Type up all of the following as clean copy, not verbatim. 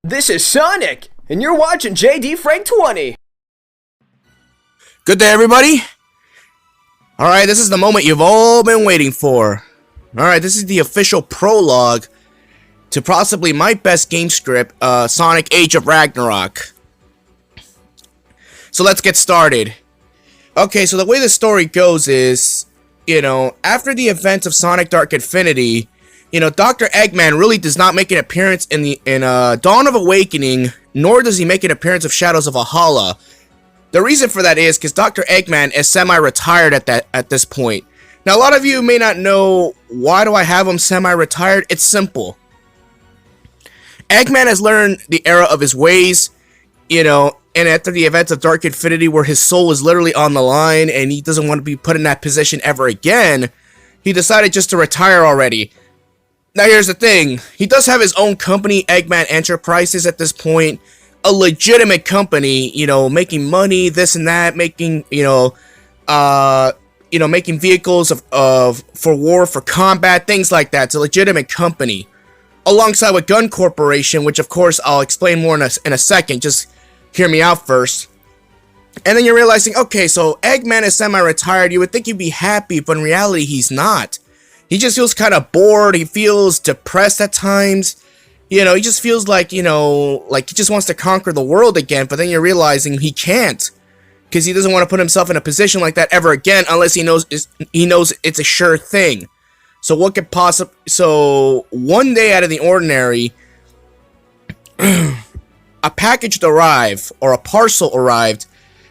This is Sonic, and you're watching JD Frank 20. Good day, everybody. Alright, this is the moment you've all been waiting for. Alright, this is the official prologue to possibly my best game script, Sonic Age of Ragnarok. So let's get started. Okay, so the way the story goes is, after the events of Sonic Dark Infinity, Dr. Eggman really does not make an appearance in Dawn of Awakening, nor does he make an appearance of Shadows of Valhalla. The reason for that is because Dr. Eggman is semi-retired at this point. Now, a lot of you may not know, why do I have him semi-retired? It's simple. Eggman has learned the error of his ways, and after the events of Dark Infinity where his soul is literally on the line and he doesn't want to be put in that position ever again, he decided just to retire already. Now here's the thing, he does have his own company, Eggman Enterprises at this point, a legitimate company, making money, this and that, making, making vehicles for war, for combat, things like that. It's a legitimate company. Alongside with Gun Corporation, which of course I'll explain more in a second, just hear me out first. And then you're realizing, okay, so Eggman is semi-retired, you would think he'd be happy, but in reality he's not. He just feels kind of bored, he feels depressed at times, he just feels like, like he just wants to conquer the world again, but then you're realizing he can't. Because he doesn't want to put himself in a position like that ever again, unless he knows it's a sure thing. So what could possibly... So, one day out of the ordinary, a package arrived, or a parcel arrived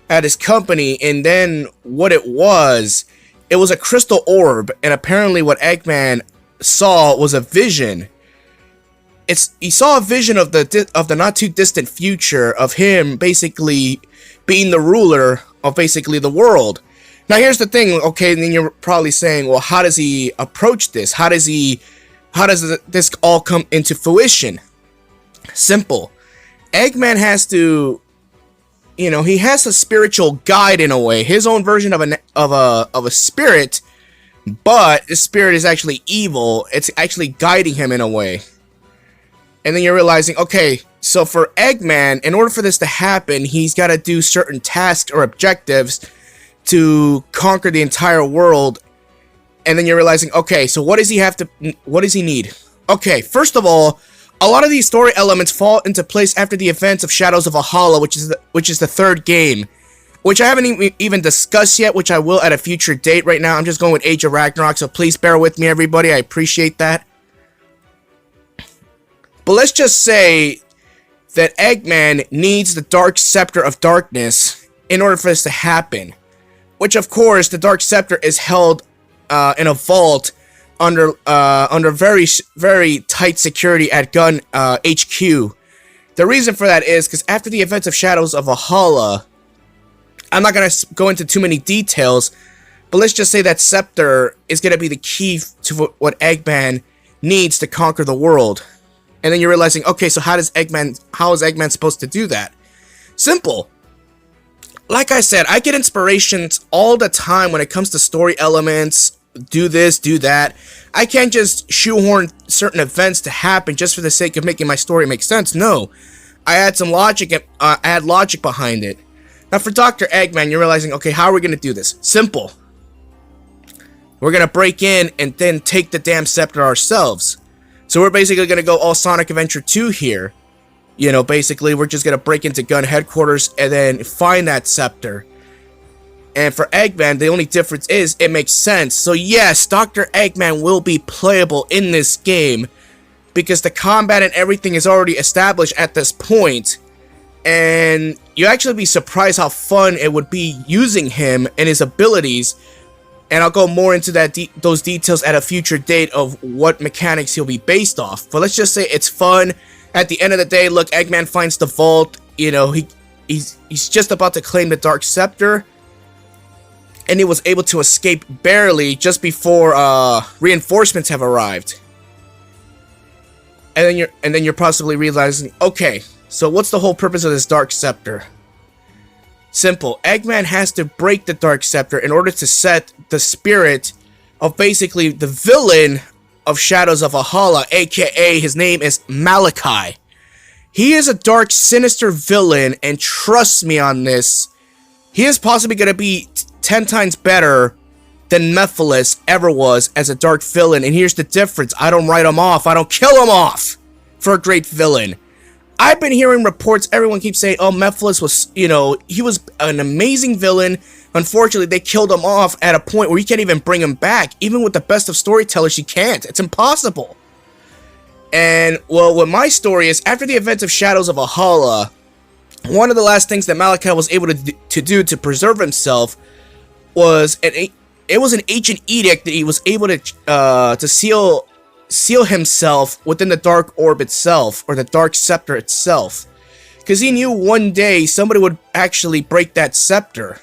at his company, and then what it was a crystal orb, and apparently what Eggman saw was a vision. He saw a vision of the not too distant future of him basically being the ruler of basically the world. Now here's the thing, okay, and then you're probably saying, well, how does he approach this? How does this all come into fruition? Simple. Eggman has to, he has a spiritual guide in a way, his own version of a spirit, but the spirit is actually evil. It's actually guiding him in a way. And then you're realizing, okay, so for Eggman, in order for this to happen, he's got to do certain tasks or objectives to conquer the entire world. And then you're realizing, okay, so what does he need? Okay, first of all, a lot of these story elements fall into place after the events of Shadows of Valhalla, which is the third game, which I haven't even discussed yet, which I will at a future date. Right now, I'm just going with Age of Ragnarok, so please bear with me, everybody. I appreciate that. But let's just say that Eggman needs the Dark Scepter of Darkness in order for this to happen. Which, of course, the Dark Scepter is held in a vault under very, very tight security at Gun HQ. The reason for that is because after the events of Shadows of Valhalla, I'm not going to go into too many details, but let's just say that Scepter is going to be the key to what Eggman needs to conquer the world. And then you're realizing, okay, so how is Eggman supposed to do that? Simple. Like I said, I get inspirations all the time when it comes to story elements, do this, do that. I can't just shoehorn certain events to happen just for the sake of making my story make sense. No, I add some logic, add logic behind it. Now for Dr. Eggman, you're realizing, okay, how are we going to do this? Simple. We're going to break in and then take the damn scepter ourselves. So we're basically going to go all Sonic Adventure 2 here. Basically we're just going to break into Gun headquarters and then find that scepter. And for Eggman, the only difference is it makes sense. So yes, Dr. Eggman will be playable in this game because the combat and everything is already established at this point. And you actually be surprised how fun it would be using him and his abilities. And I'll go more into those details at a future date of what mechanics he'll be based off. But let's just say it's fun. At the end of the day, look, Eggman finds the vault. He's just about to claim the Dark Scepter. And he was able to escape barely just before reinforcements have arrived. And then you're possibly realizing, okay, so what's the whole purpose of this Dark Scepter? Simple. Eggman has to break the Dark Scepter in order to set the spirit of basically the villain of Shadows of Valhalla, aka his name is Malachi. He is a dark, sinister villain, and trust me on this, he is possibly going to be 10 times better than Mephiles ever was as a dark villain. And here's the difference. I don't write him off. I don't kill him off for a great villain. I've been hearing reports, everyone keeps saying, oh, Mephiles was, he was an amazing villain. Unfortunately, they killed him off at a point where you can't even bring him back. Even with the best of storytellers, you can't. It's impossible. And, well, what my story is, after the events of Shadows of Valhalla, one of the last things that Malachi was able to do to preserve himself was an ancient edict that he was able to seal himself within the Dark Orb itself, or the Dark Scepter itself. Because he knew one day somebody would actually break that scepter.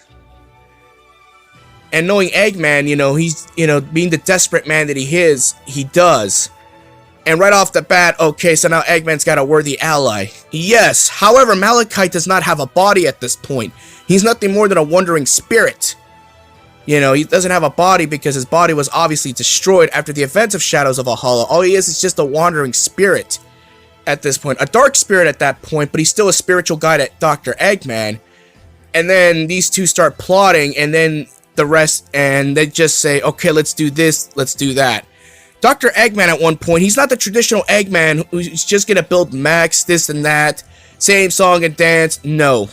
And knowing Eggman, he's, being the desperate man that he is, he does. And right off the bat, okay, so now Eggman's got a worthy ally. Yes, however, Malachi does not have a body at this point. He's nothing more than a wandering spirit. He doesn't have a body because his body was obviously destroyed after the events of Shadows of Valhalla. All he is just a wandering spirit at this point. A dark spirit at that point, but he's still a spiritual guide at Dr. Eggman. And then these two start plotting, and then the rest, and they just say, okay, let's do this, let's do that. Dr. Eggman at one point, he's not the traditional Eggman who's just gonna build mechs, this and that, same song and dance. No.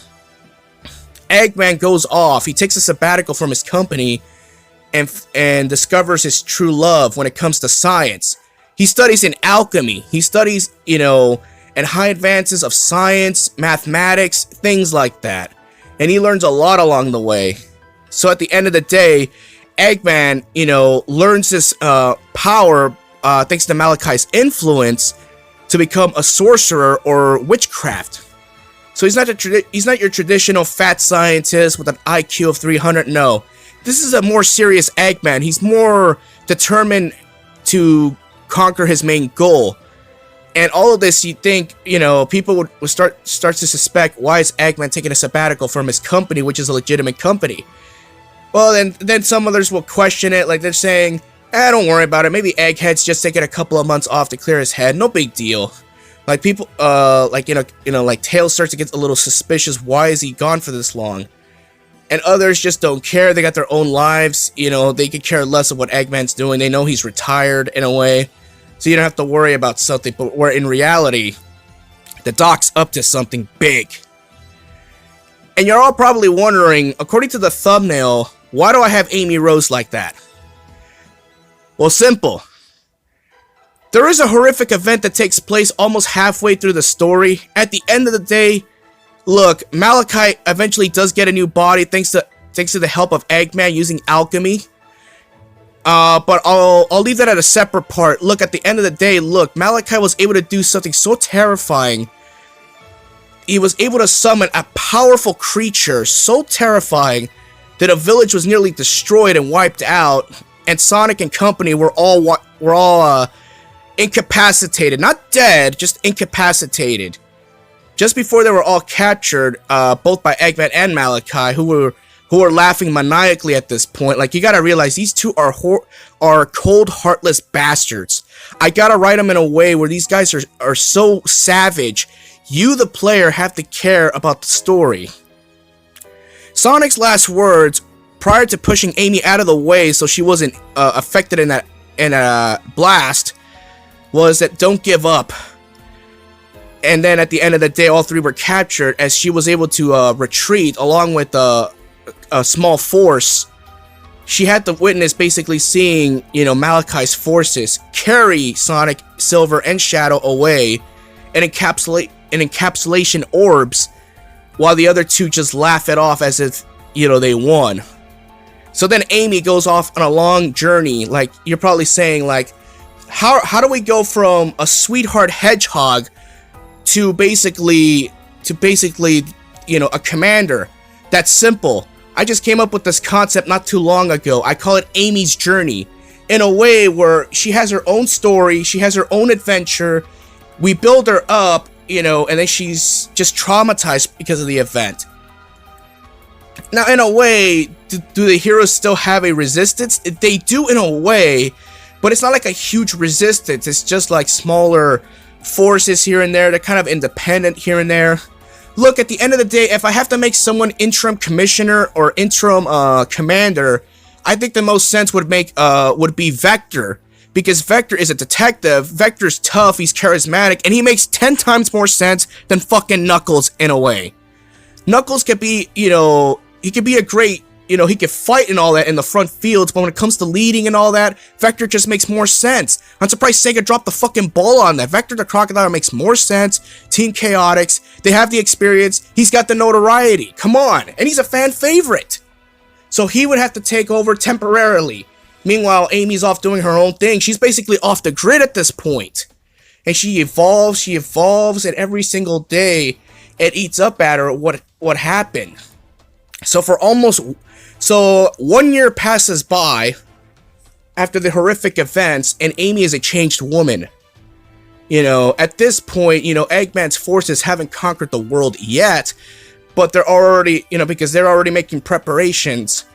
Eggman goes off. He takes a sabbatical from his company and discovers his true love when it comes to science. He studies in alchemy. He studies, and high advances of science, mathematics, things like that. And he learns a lot along the way. So at the end of the day, Eggman, learns this power, thanks to Malachi's influence, to become a sorcerer or witchcraft. So he's not your traditional fat scientist with an IQ of 300. No, this is a more serious Eggman. He's more determined to conquer his main goal. And all of this, you think, people would start to suspect, why is Eggman taking a sabbatical from his company, which is a legitimate company? Well, then some others will question it, like they're saying, don't worry about it. Maybe Egghead's just taking a couple of months off to clear his head. No big deal. Like people, like Tails starts to get a little suspicious. Why is he gone for this long? And others just don't care. They got their own lives. They could care less of what Eggman's doing. They know he's retired in a way, so you don't have to worry about something. But where in reality, the Doc's up to something big. And you're all probably wondering, according to the thumbnail, why do I have Amy Rose like that? Well, simple. There is a horrific event that takes place almost halfway through the story. At the end of the day, look, Malachi eventually does get a new body thanks to the help of Eggman using alchemy. But I'll leave that at a separate part. Look, at the end of the day, look, Malachi was able to do something so terrifying. He was able to summon a powerful creature so terrifying that a village was nearly destroyed and wiped out, and Sonic and company were all incapacitated, not dead, just incapacitated. Just before they were all captured, both by Eggman and Malachi, who were laughing maniacally at this point. Like, you gotta realize these two are cold, heartless bastards. I gotta write them in a way where these guys are so savage. You, the player, have to care about the story. Sonic's last words, prior to pushing Amy out of the way so she wasn't affected in a blast, was that don't give up. And then at the end of the day, all three were captured as she was able to retreat along with a small force. She had to witness basically seeing, Malachi's forces carry Sonic, Silver, and Shadow away and encapsulation orbs, while the other two just laugh it off as if, they won. So then Amy goes off on a long journey. Like, you're probably saying, like, how do we go from a sweetheart hedgehog to basically, a commander? That's simple. I just came up with this concept not too long ago. I call it Amy's journey. In a way where she has her own story, she has her own adventure. We build her up, and then she's just traumatized because of the event. Now, in a way, do the heroes still have a resistance? They do in a way, but it's not like a huge resistance. It's just like smaller forces here and there. They're kind of independent here and there. Look, at the end of the day, if I have to make someone interim commissioner or interim commander, I think the most sense would be Vector. Because Vector is a detective, Vector's tough, he's charismatic, and he makes 10 times more sense than fucking Knuckles in a way. Knuckles could be, he could be a great, he could fight and all that in the front fields, but when it comes to leading and all that, Vector just makes more sense. I'm surprised Sega dropped the fucking ball on that. Vector the Crocodile makes more sense. Team Chaotix, they have the experience, he's got the notoriety. Come on, and he's a fan favorite. So he would have to take over temporarily. Meanwhile, Amy's off doing her own thing. She's basically off the grid at this point. And she evolves, and every single day, it eats up at her what happened. So 1 year passes by after the horrific events, and Amy is a changed woman. At this point, Eggman's forces haven't conquered the world yet, but they're already, because they're already making preparations.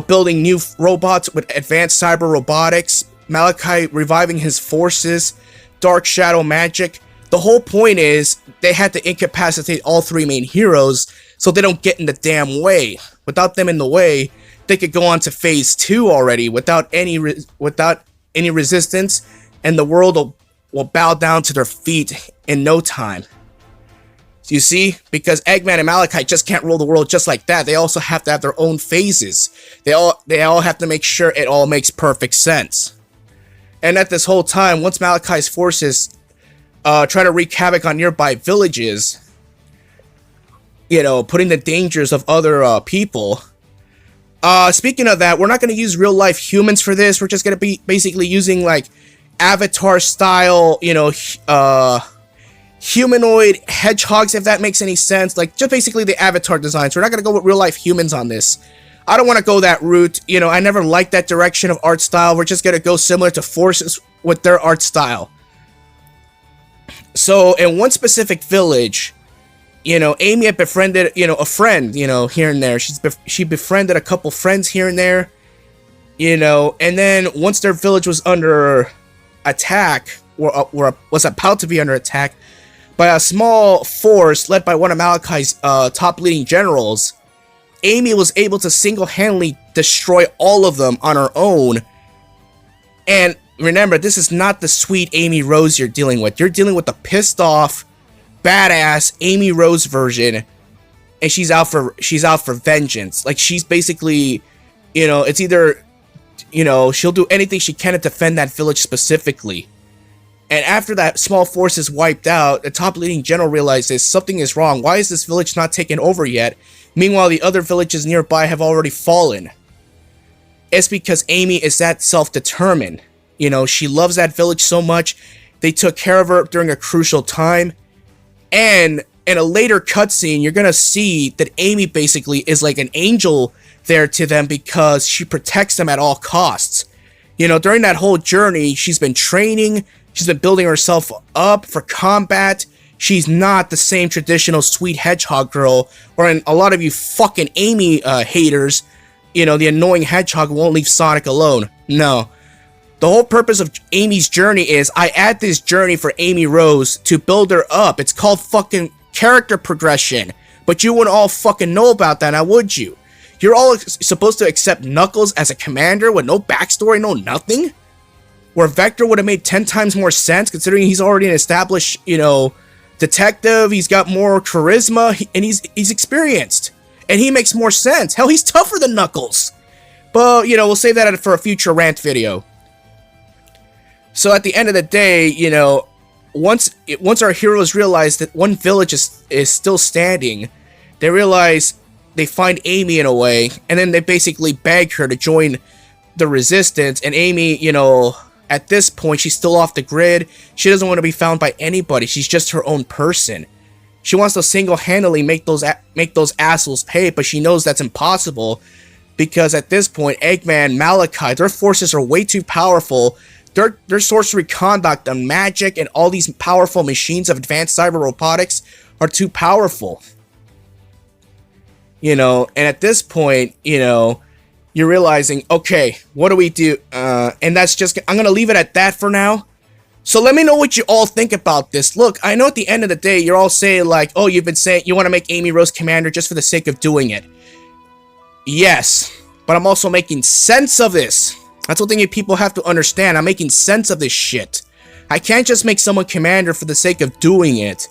Building new robots with advanced cyber robotics, Malachi reviving his forces, Dark Shadow magic. The whole point is they had to incapacitate all three main heroes so they don't get in the damn way. Without them in the way, they could go on to phase 2 already without any resistance, and the world will bow down to their feet in no time. You see? Because Eggman and Malachi just can't rule the world just like that. They also have to have their own phases. They all have to make sure it all makes perfect sense. And at this whole time, once Malachi's forces try to wreak havoc on nearby villages, putting the dangers of other people. Speaking of that, we're not going to use real life humans for this. We're just going to be basically using like Avatar style, humanoid hedgehogs, if that makes any sense. Like, just basically the Avatar designs. We're not going to go with real life humans on this. I don't want to go that route. I never liked that direction of art style. We're just going to go similar to Forces with their art style. So, in one specific village, Amy had befriended, a friend, here and there. She befriended a couple friends here and there, and then once their village was under attack, or was about to be under attack, by a small force led by one of Malachi's top leading generals, Amy was able to single-handedly destroy all of them on her own. And remember, this is not the sweet Amy Rose you're dealing with. You're dealing with the pissed off, badass Amy Rose version, and she's out for vengeance. Like, she's basically, it's either, she'll do anything she can to defend that village specifically. And after that small force is wiped out, the top leading general realizes something is wrong. Why is this village not taken over yet? Meanwhile, the other villages nearby have already fallen. It's because Amy is that self-determined. She loves that village so much. They took care of her during a crucial time. And in a later cutscene, you're going to see that Amy basically is like an angel there to them because she protects them at all costs. During that whole journey, she's been training. She's been building herself up for combat. She's not the same traditional sweet hedgehog girl, or in a lot of you fucking Amy haters, the annoying hedgehog won't leave Sonic alone. No. The whole purpose of Amy's journey is, I add this journey for Amy Rose to build her up. It's called fucking character progression. But you wouldn't all fucking know about that, now would you? You're all supposed to accept Knuckles as a commander with no backstory, no nothing? Where Vector would have made 10 times more sense, considering he's already an established, detective, he's got more charisma, and he's experienced. And he makes more sense. Hell, he's tougher than Knuckles. But, we'll save that for a future rant video. So at the end of the day, once our heroes realize that one village is still standing, they find Amy in a way, and then they basically beg her to join the resistance, and Amy, at this point, she's still off the grid. She doesn't want to be found by anybody. She's just her own person. She wants to single-handedly make those assholes pay, but she knows that's impossible because at this point, Eggman, Malachi, their forces are way too powerful. Their sorcery conduct and magic and all these powerful machines of advanced cyber robotics are too powerful. And at this point, you're realizing, okay, what do we do? And that's just, I'm going to leave it at that for now. So let me know what you all think about this. Look, I know at the end of the day, you're all saying like, oh, you've been saying you want to make Amy Rose commander just for the sake of doing it. Yes, but I'm also making sense of this. That's one thing you people have to understand. I'm making sense of this shit. I can't just make someone commander for the sake of doing it.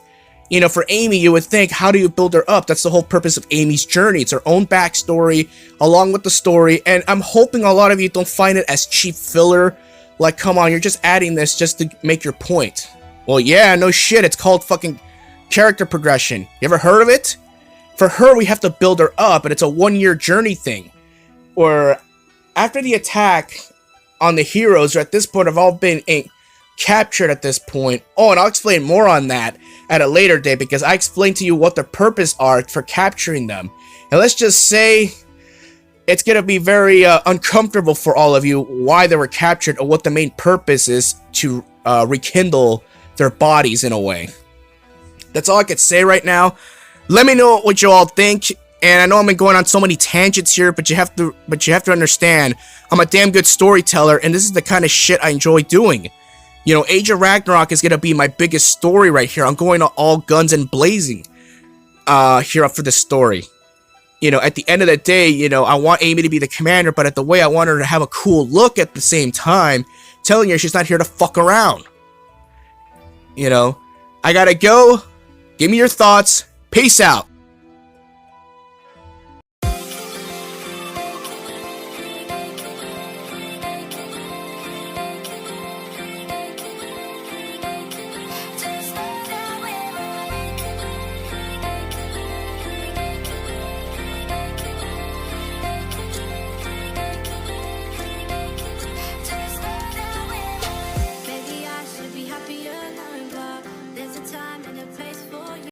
You know, for Amy, you would think, how do you build her up? That's the whole purpose of Amy's journey. It's her own backstory, along with the story, and I'm hoping a lot of you don't find it as cheap filler. Like, come on, you're just adding this just to make your point. Well, yeah, no shit, it's called fucking character progression. You ever heard of it? For her, we have to build her up, and it's a one-year journey thing. Or, after the attack on the heroes, or at this point, have all been captured at this point. Oh, and I'll explain more on that at a later date, because I explained to you what the purpose are for capturing them. And let's just say it's going to be very uncomfortable for all of you why they were captured, or what the main purpose is to rekindle their bodies in a way. That's all I could say right now. Let me know what you all think. And I know I've been going on so many tangents here, but you have to understand, I'm a damn good storyteller, and this is the kind of shit I enjoy doing. You know, Age of Ragnarok is going to be my biggest story right here. I'm going to all guns and blazing here for this story. You know, at the end of the day, you know, I want Amy to be the commander, but at the way I want her to have a cool look at the same time, telling her she's not here to fuck around. You know, I gotta go. Give me your thoughts. Peace out.